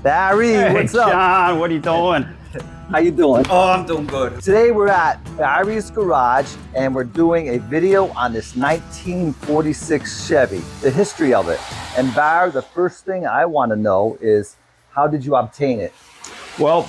Barry, Hey, what's up? John, what are you doing? How you doing? Oh, I'm doing good. Today we're at Barry's garage and we're doing a video on this 1946 Chevy, the history of it. And Barry, the first thing I want to know is, how did you obtain it? Well,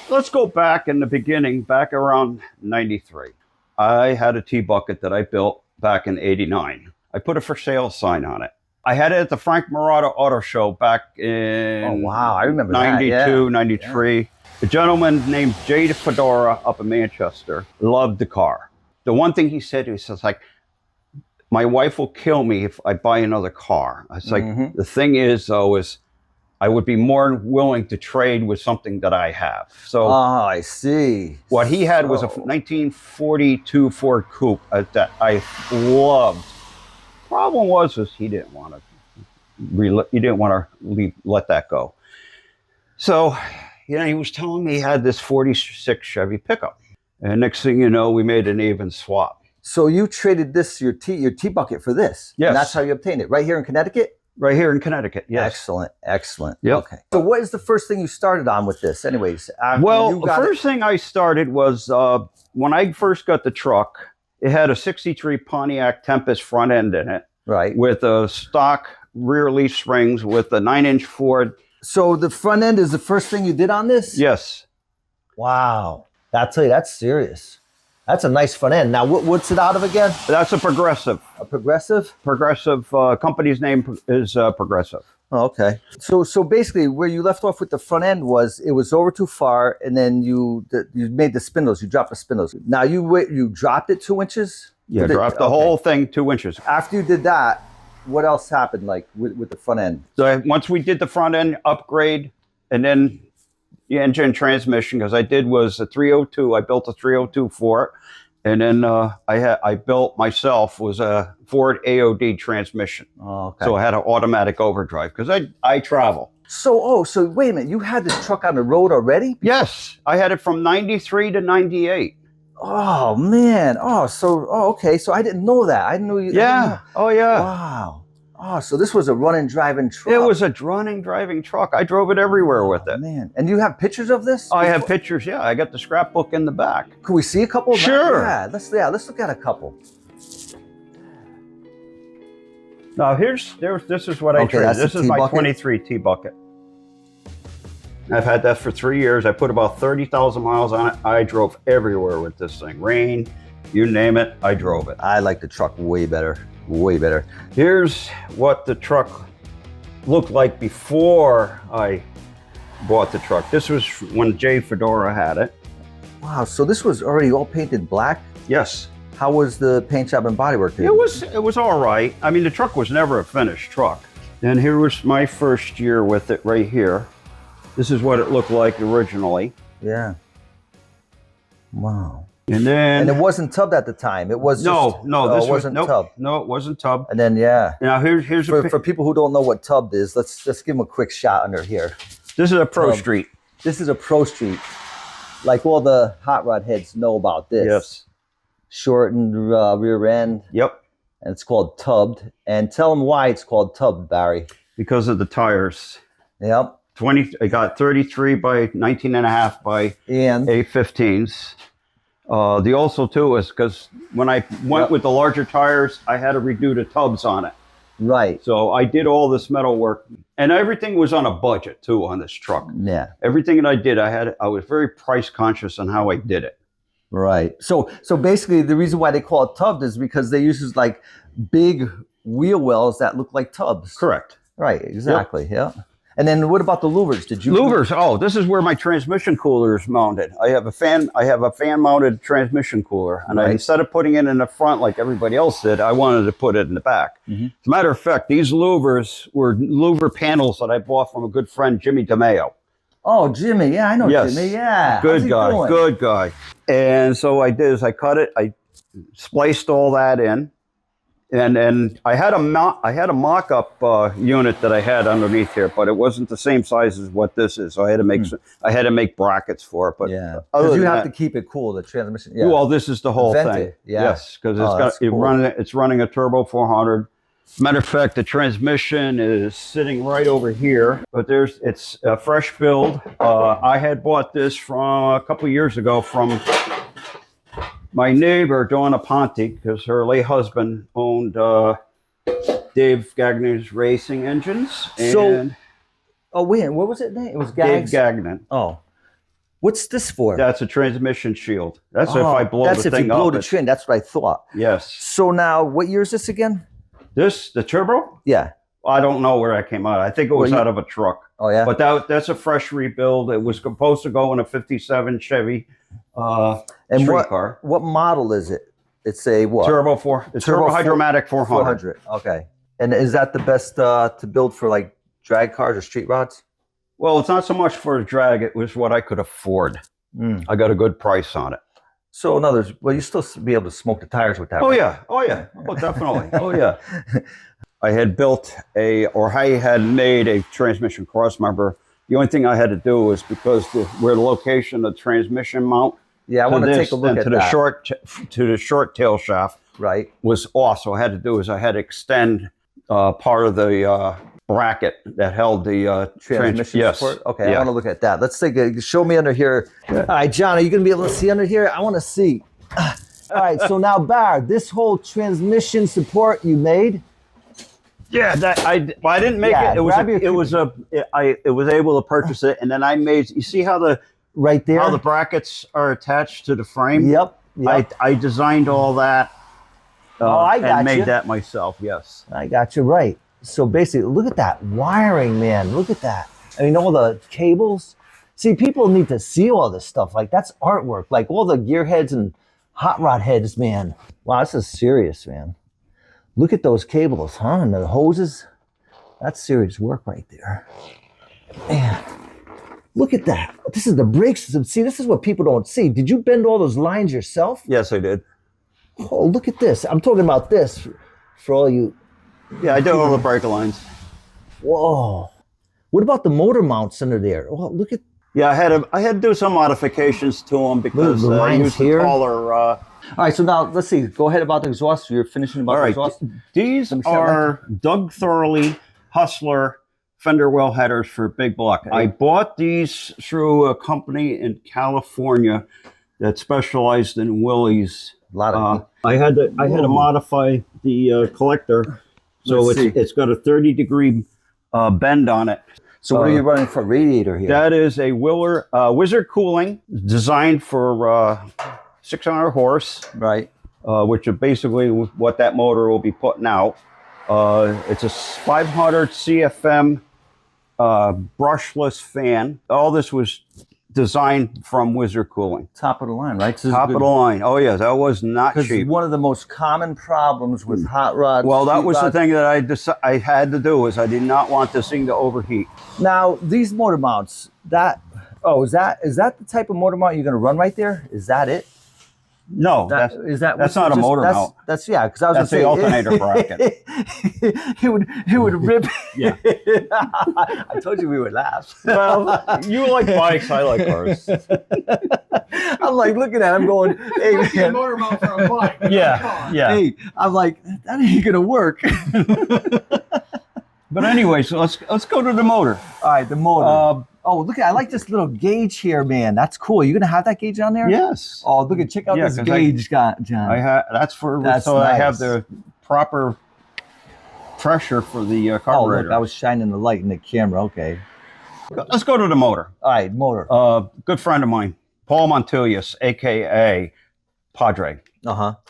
let's go back in the beginning, back around 93. I had a T-bucket that I built back in 89. I put a for sale sign on it. I had it at the Frank Murata Auto Show back in Oh, wow, I remember 92, that. Yeah. 93. Yeah. A gentleman named Jay Fedora up in Manchester loved the car. The one thing he said, he says, like, my wife will kill me if I buy another car. I was like, the thing is, though, is I would be more willing to trade with something that I have. So, I see. what he had was a 1942 Ford Coupe that I loved. Problem was he didn't want to let that go. So, he was telling me he had this 46 Chevy Pickup. And next thing you know, we made an even swap. So you traded this, your T-bucket for this? Yes. And that's how you obtained it, right here in Connecticut? Right here in Connecticut, yes. Excellent, excellent. Yep. Okay. So what is the first thing you started on with this anyways? Well, the first thing I started was when I first got the truck, it had a 63 Pontiac Tempest front end in it. Right. With a stock rear leaf springs with a 9-inch Ford. So the front end is the first thing you did on this? Yes. Wow. I'll tell you, that's serious. That's a nice front end. Now, what's it out of again? That's a Progressive. A Progressive? Progressive. Company's name is Progressive. Oh, okay. So basically, where you left off with the front end was it was over too far, and then you made the spindles. You dropped the spindles. Now you dropped it 2 inches. Yeah, dropped the whole thing 2 inches. After you did that, what else happened? Like with the front end? So once we did the front end upgrade, and then the engine transmission, because I did was a 302. I built a 302 for it, and then I built myself was a Ford AOD transmission. Oh, okay. So I had an automatic overdrive because I travel. So wait a minute, you had this truck on the road already? Yes, I had it from 93 to 98. Oh man! Okay. So I didn't know that. I didn't know you. Yeah. Oh yeah. Wow. Oh, so this was a running, driving truck. It was a running, driving truck. I drove it everywhere with it. Man, and you have pictures of this? I have pictures. Yeah, I got the scrapbook in the back. Can we see a couple? Sure. Yeah. Let's look at a couple. Now this is what I traded. This is my 23 T-bucket. I've had that for 3 years. I put about 30,000 miles on it. I drove everywhere with this thing. Rain, you name it, I drove it. I like the truck way better. Way better. Here's what the truck looked like before I bought the truck. This was when Jay Fedora had it. Wow, so this was already all painted black? Yes. How was the paint job and bodywork? It was all right. I mean, the truck was never a finished truck. And here was my first year with it right here. This is what it looked like originally. Yeah. Wow. And it wasn't tubbed at the time. It was no, this wasn't tubbed. No, it wasn't tubbed. And then Now here's for people who don't know what tubbed is, let's just give them a quick shot under here. This is a Pro Street. This is a Pro Street. Like all the hot rod heads know about this. Yes. Shortened rear end. Yep. And it's called tubbed. And tell them why it's called tubbed, Barry. Because of the tires. Yep. I got 33 by 19.5 by A15s. The also too is because when I went with the larger tires, I had to redo the tubs on it. Right. So I did all this metal work, and everything was on a budget too on this truck. Yeah. Everything that I did, I was very price conscious on how I did it. Right. So basically, the reason why they call it tubbed is because they use like big wheel wells that look like tubs. Correct. Right. Exactly. Yep. Yeah. And then what about the louvers? Did you louvers? Oh, this is where my transmission cooler is mounted. I have a fan mounted transmission cooler, and instead of putting it in the front like everybody else did, I wanted to put it in the back. As a matter of fact, these louvers were louver panels that I bought from a good friend, Jimmy DeMeo. Oh, Jimmy, yeah, I know Jimmy, yeah. Good guy. And so I did is I cut it, I spliced all that in. And I had a mock-up unit that I had underneath here, but it wasn't the same size as what this is. So I had to make brackets for it. But yeah, because you have to keep it cool. The transmission. Yeah. Well, this is the whole thing. Yeah. Yes, because it's running a turbo 400. Matter of fact, the transmission is sitting right over here, but it's a fresh build. I had bought this from a couple years ago from my neighbor, Donna Ponte, because her late husband owned Dave Gagner's Racing Engines. And oh, wait, what was it name? It was Dave Gags? Gagnon. Oh. What's this for? That's a transmission shield. That's if I blow the thing up. That's if you blow the trim. That's what I thought. Yes. So now, what year is this again? The turbo? Yeah. I don't know where that came out. I think it was out of a truck. Oh, yeah? But that's a fresh rebuild. It was supposed to go in a 57 Chevy street car. What model is it? It's a what? Turbo Hydromatic 400. Okay. And is that the best to build for like drag cars or street rods? Well, it's not so much for a drag. It was what I could afford. I got a good price on it. So in other words, well, you still be able to smoke the tires with that. Oh, right? yeah. Oh, yeah. Oh, definitely. Oh, yeah. I had I had made a transmission cross member. The only thing I had to do was because where the location of the transmission mount. Yeah, I want to take a look at to that. To the short tail shaft. Right. Was off. So I had to do is I had to extend part of the bracket that held the transmission support. Okay, yeah. I want to look at that. Let's show me under here. Yeah. All right, John, are you going to be able to see under here? I want to see. All right, so now, Bar, this whole transmission support you made. Yeah, I didn't make it. It was able to purchase it, and then I made. You see how the right there, how the brackets are attached to the frame. Yep. I designed all that. I got and made that myself. Yes, I got you right. So basically, look at that wiring, man. Look at that. I mean, all the cables. See, people need to see all this stuff. Like, that's artwork. Like, all the gear heads and hot rod heads, man. Wow, this is serious, man. Look at those cables, huh? And the hoses. That's serious work right there. Man, look at that. This is the brake system. See, this is what people don't see. Did you bend all those lines yourself? Yes, I did. Oh, look at this. I'm talking about this for all you... Yeah, I did all the brake lines. Whoa. What about the motor mounts under there? Well, look at... Yeah, I had to do some modifications to them because I used the taller... All right, so now let's see. Go ahead about the exhaust. You're finishing about the exhaust. These are Doug Thorley Hustler fender well headers for big block. Okay. I bought these through a company in California that specialized in Willys. A lot of I had to modify the collector. So it's got a 30-degree bend on it. So what are you running for radiator here? That is a Wizard cooling designed for 600 horse. Right. Which is basically what that motor will be putting out. It's a 500 CFM brushless fan. All this was designed from Wizard Cooling. Top of the line, right? Top of the line. Oh, yeah, that was not cheap. One of the most common problems with hot rods. Well, that was the thing that I had to do is I did not want this thing to overheat. Now, these motor mounts, is that the type of motor mount you're going to run right there? Is that it? No, that's not a motor mount. That's because I was going to say the alternator bracket. It would rip. Yeah, I told you we would laugh. Well, you like bikes, I like cars. I'm like looking at him going, "Hey, man, motor mount for a bike." Yeah. Hey, I'm like, that ain't gonna work. But anyway, so let's go to the motor. All right, the motor. Oh, look I like this little gauge here, man. That's cool. You gonna have that gauge on there? Yes. Oh, look at check out this gauge, John. That's nice. I have the proper pressure for the carburetor. Oh, look, I was shining the light in the camera. Okay. Let's go to the motor. All right, motor. Good friend of mine, Paul Montilius, aka Padre.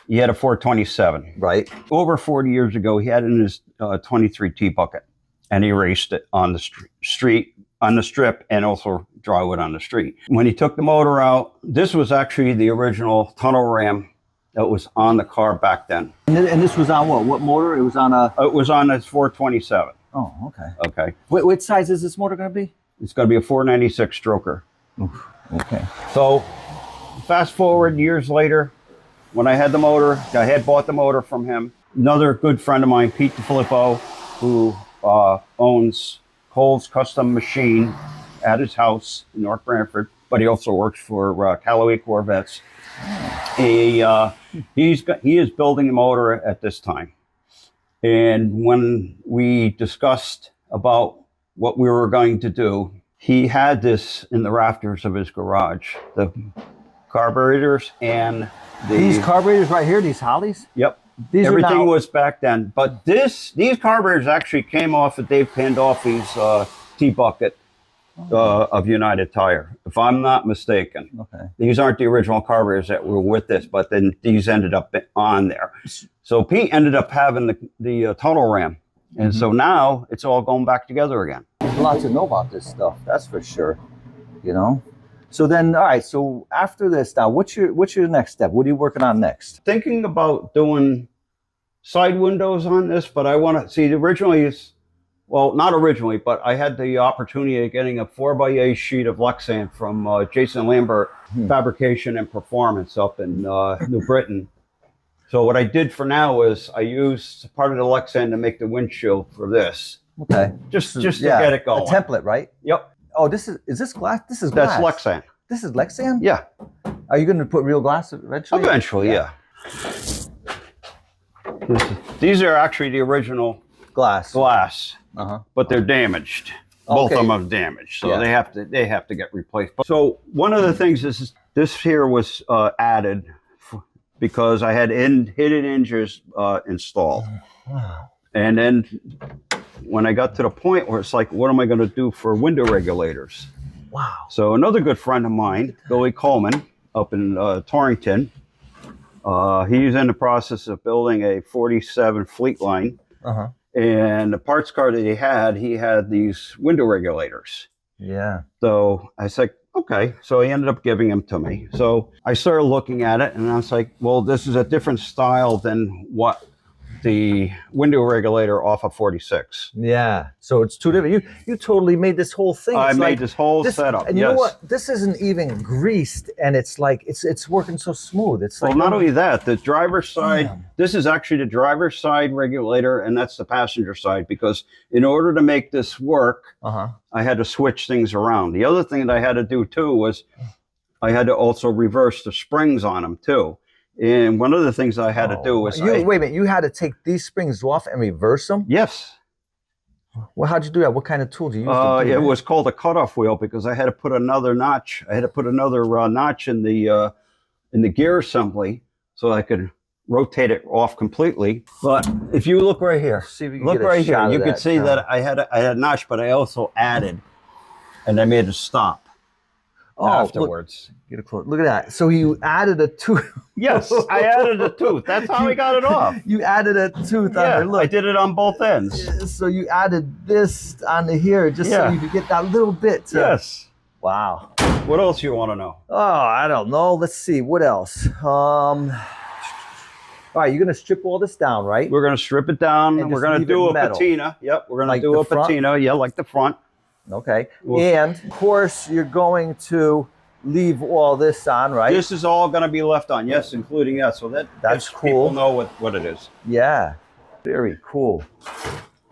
He had a 427. Right. Over 40 years ago, he had in his 23T bucket, and he raced it on the street, on the strip, and also draw it on the street. When he took the motor out, this was actually the original tunnel ram that was on the car back then. And this was on what? What motor? It was on a... It was on a 427. Oh, okay. Okay. What size is this motor going to be? It's going to be a 496 stroker. Oof, okay. So fast forward years later, when I had the motor, I had bought the motor from him. Another good friend of mine, Pete DeFilippo, who owns Cole's Custom Machine at his house in North Branford, but he also works for Callaway Corvettes. He is building the motor at this time. And when we discussed about what we were going to do, he had this in the rafters of his garage, the carburetors and These carburetors right here, these Hollies? Yep. These Everything are now, was back then. But these carburetors actually came off of Dave Pandolfi's T-Bucket of United Tire, if I'm not mistaken. okay. These aren't the original carburetors that were with this, but then these ended up on there. So Pete ended up having the tunnel ram. And so now it's all going back together again. There's a lot to know about this stuff, that's for sure. You know? So then, all right, so after this now, what's your next step? What are you working on next? Thinking about doing side windows on this, but I want to see originally well, not originally, but I had the opportunity of getting a 4x8 sheet of Lexan from Jason Lambert Fabrication and Performance up in New Britain. So what I did for now is I used part of the Lexan to make the windshield for this. Okay. Just to get it going. A template, right? Yep. Oh, is this glass? This is glass. That's Lexan. This is Lexan? Yeah. Are you going to put real glass eventually? Eventually, yeah. These are actually the original glass. But they're damaged. Both of them are damaged, so they have to get replaced. So one of the things is this here was added because I had hidden hinges installed. Wow. And then when I got to the point where it's like, what am I going to do for window regulators? Wow. So another good friend of mine, Billy Coleman, up in Torrington, he's in the process of building a 47 Fleet Line. And the parts car that he had these window regulators. Yeah. So I said, okay. So he ended up giving them to me. So I started looking at it and I was like, well, this is a different style than what the window regulator off of 46. Yeah. So it's two different. You totally made this whole thing. I made this whole setup. And you know what? This isn't even greased, and it's like it's working so smooth. It's like, well, not only that, the driver's side. This is actually the driver's side regulator, and that's the passenger side. Because in order to make this work, I had to switch things around. The other thing that I had to do too was I had to also reverse the springs on them too. And one of the things I had to do was wait a minute. You had to take these springs off and reverse them? Yes. Well, how'd you do that? What kind of tool do you use? It was called a cutoff wheel because I had to put another notch. I had to put another notch in the gear assembly so I could rotate it off completely. But if you look right here, look right here, you could see that I had a notch, but I also added, and I made it stop. Afterwards. Get a close. Look at that. So you added a tooth. Yes, I added a tooth. That's how I got it off. You added a tooth on there. Look. I did it on both ends. So you added this on the here just so you could get that little bit. Yes. Wow. What else you want to know? Oh, I don't know. Let's see. What else? All right, you're going to strip all this down, right? We're going to strip it down. And we're going to do a patina. Yep, we're going to do a patina. Yeah, like the front. Okay. And, of course, you're going to leave all this on, right? This is all going to be left on, yes, including that. So that's cool. People know what it is. Yeah. Very cool.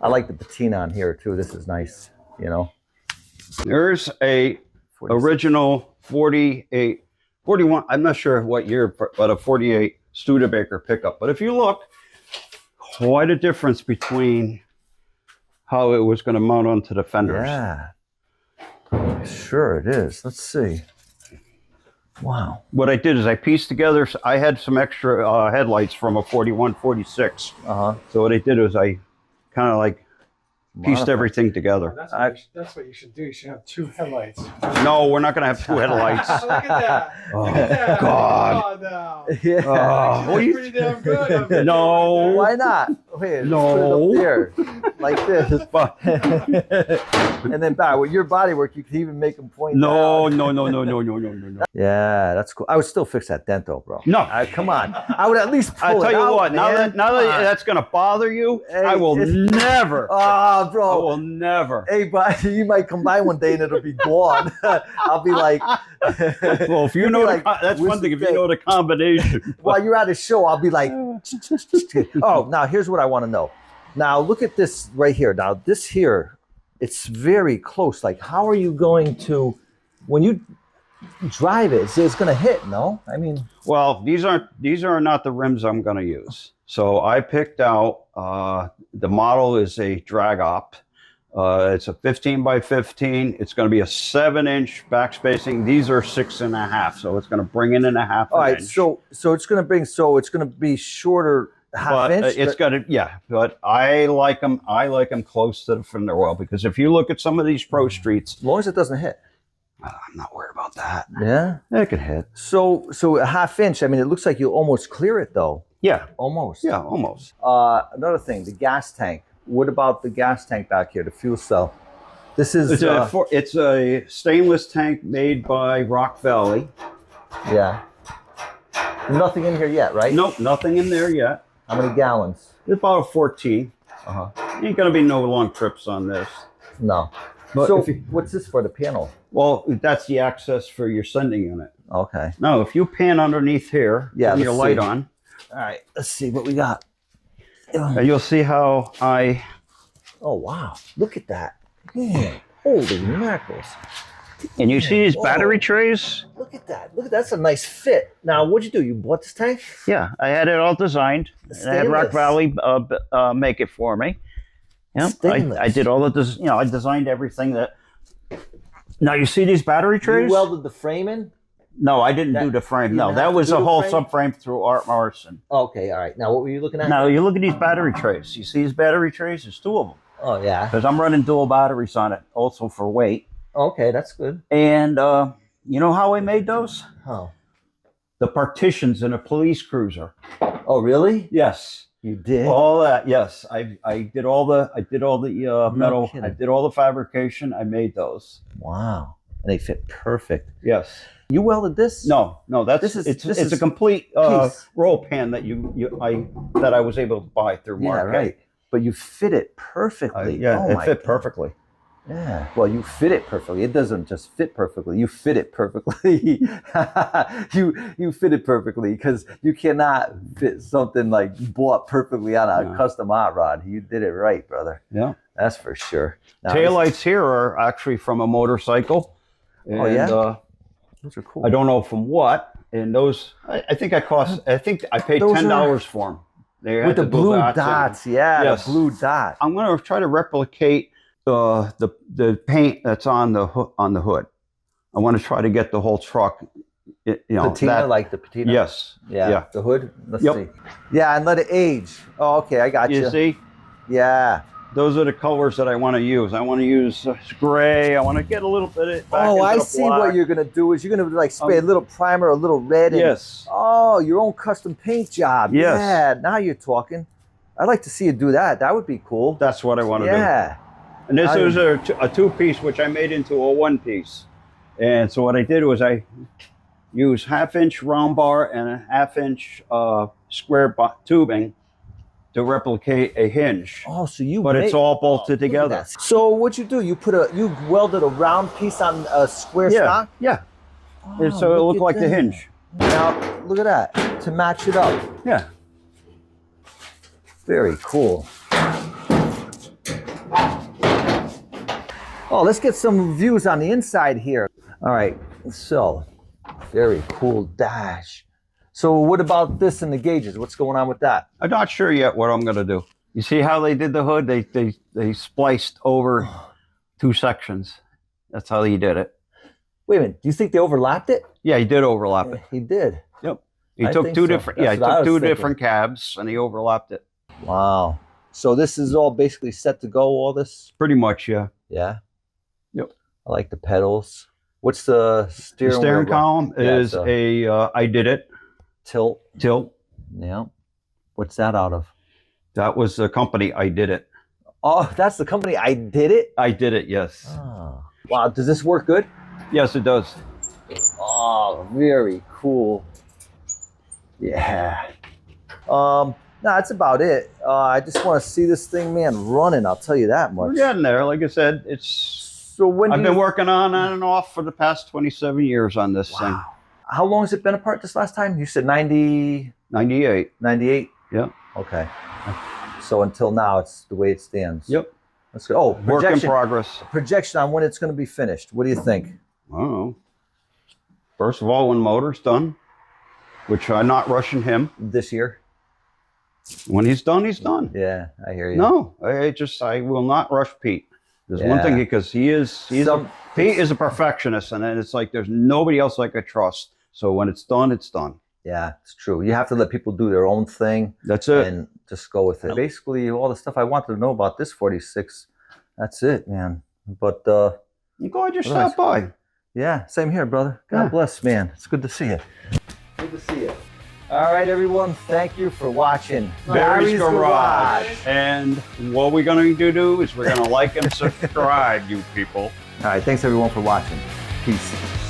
I like the patina on here, too. This is nice, you know. There's a 46. Original 48, 41, I'm not sure what year, but a 48 Studebaker pickup. But if you look, quite a difference between how it was going to mount onto the fenders. Yeah, sure it is. Let's see. Wow. What I did is I pieced together, I had some extra headlights from a 41, 46. So what I did was I kind of like pieced everything together. That's what you should do. You should have two headlights. No, we're not going to have two headlights. Look at that. Oh, Look at that. God. Oh, no. Yeah. Well, Pretty damn good. Of it. No. Why not? Wait, No. Put it up there, like this. And then back with your body work, you could even make them point down. No. Yeah, that's cool. I would still fix that dent though, bro. No. Come on. I would at least pull I tell it you out, what, man. now that that's going to bother you, I will never. Oh, bro. I will never. Hey, but you might come by one day and it'll be gone. I'll be like, well, if you know, that's one thing. If you know the combination. While you're at a show, I'll be like, oh, now here's what I want to know. Now look at this right here. Now this here, it's very close. Like, how are you going to, when you drive it, it's going to hit, no? I mean, Well, these are not the rims I'm going to use. So I picked out the model is a drag op. It's a 15 by 15. It's going to be a 7-inch back spacing. These are 6.5, so it's going to bring in a half. all right. Inch. So it's going to bring. So it's going to be shorter, half inch. It's got to, yeah. But I like them. I like them close to the fender well because if you look at some of these pro streets, As long as it doesn't hit. I'm not worried about that. Yeah. It could hit. So a half inch. I mean, it looks like you almost clear it though. Yeah. Almost. Yeah. Almost. Another thing, the gas tank. What about the gas tank back here, the fuel cell? This is It's a stainless tank made by Rock Valley. yeah. Nothing in here yet, right? Nope, nothing in there yet. How many gallons? It's about a 14. Uh-huh. Ain't gonna be no long trips on this. No. But So if you- what's this for, the panel? Well, that's the access for your sending unit. Okay. Now, if you pan underneath here, Yeah, turn your let's light see. on, All right, let's see what we got. you'll see how Oh, wow. Look at that. Man, holy mackerels. and you see these Whoa. battery trays? Look at that. Look, that's a nice fit. Now, what'd you do? You bought this tank? Yeah, I had it all designed. And I had Rock Stainless. Valley make it for me. Yeah, Stainless. I did all the I designed everything that. Now you see these battery trays? You welded the frame in? No, I didn't do the frame. you No, didn't that have to was do a the whole frame? subframe through Art Morrison. Okay, all right. Now, what were you looking at? Now you look at these battery trays. You see these battery trays? There's 2 of them Oh, yeah. because I'm running dual batteries on it, also for weight. Okay, that's good. And you know how I made those? Oh. The partitions in a police cruiser. Oh, really? Yes, You did? all that. Yes, I did all the metal. kidding. I did all the fabrication. I made those. Wow. And they fit perfect. Yes. You welded this? No, that's This is- it's this it's is a complete piece. roll pan that I was able to buy through Yeah, Mark. right. But you fit it perfectly. Yeah, Oh it my fit God. perfectly. Yeah. Well, you fit it perfectly. It doesn't just fit perfectly. You fit it perfectly. you fit it perfectly because you cannot fit something like bought perfectly on a No. custom hot rod. You did it right, brother. Yeah. That's for sure. Now, Taillights here are actually from a motorcycle. And, Oh, yeah? Those are cool. I don't know from what. And those, I think I paid Those $10 for them. They had With the blue in. dots. Yeah, Yes. the blue dot. I'm going to try to replicate the paint that's on the hood. I want to try to get the whole truck. Patina, like the patina? Yes. Yeah. Yeah. The hood? Let's Yep. see. Yeah, and let it age. Oh, okay. I got you. You see, Yeah. those are the colors that I want to use. I want to use gray. I want to get a little bit of back Oh, into I the see black. what you're going to do is you're going to like spray a little primer, a little red. And, Yes. Oh, your own custom paint job. Yes. Yeah, now you're talking. I'd like to see you do that. That would be cool. That's what I want to do. Yeah. And this I- was a 2-piece, which I made into a 1-piece. And so what I did was I used 1/2-inch round bar and a 1/2-inch square tubing to replicate a hinge. Oh, so you But it's all bolted Look at together. that. So what you do? You welded a round piece on a square Yeah, stock? yeah. And Oh, so it look looked at like the that. hinge. Now, look at that. To match it up. Yeah. Very cool. Oh, let's get some views on the inside here. All right, so very cool dash. So what about this and the gauges? What's going on with that? I'm not sure yet what I'm going to do. You see how they did the hood? They spliced over 2 sections. That's how he did it. Wait a minute, do you think they overlapped it? Yeah, he did overlap it. He did. Yep. He I took think 2 so. different. That's Yeah, he what I took was 2 thinking. different cabs and he overlapped it. Wow. So this is all basically set to go, all this? Pretty much, yeah. Yeah. Yep. I like the pedals. What's the The steering steering wheel? column Yeah, is so- I did it Tilt. tilt. Yeah. What's that out of? That was the company. I did it. Oh, that's the company. I did it? I did it. Yes. Oh. Wow, does this work good? Yes, it does. Oh, very cool. Yeah. No, that's about it. I just want to see this thing, man, running. I'll tell you that We're much. getting there. Like I said, it's. So when I've do been you, working on and off for the past 27 years on this thing. wow. How long has it been apart this last time? You said 90, 98. 98? Yeah. Okay. So until now, it's the way it stands. Yep. Let's go. Oh, Work in projection. progress. Projection on when it's going to be finished. What do you think? I don't know. First of all, when motor's done, which I'm not rushing him. This year? When he's done, he's done. Yeah, I hear you. No, I will not rush Pete. There's one thing, because Pete is a perfectionist, and it's like there's nobody else I could trust. So when it's done, it's done. Yeah, it's true. You have to let people do their own thing. That's it. And just go with it. Basically, all the stuff I wanted to know about this 46, that's it, man. But I'm glad you stopped by. yeah, same here, brother. God bless, man. It's good to see you. Good to see you. All right, everyone. Thank you for watching Barry's Garage. And what we're going to do is we're going to like and subscribe, you people. All right, thanks everyone for watching. Peace.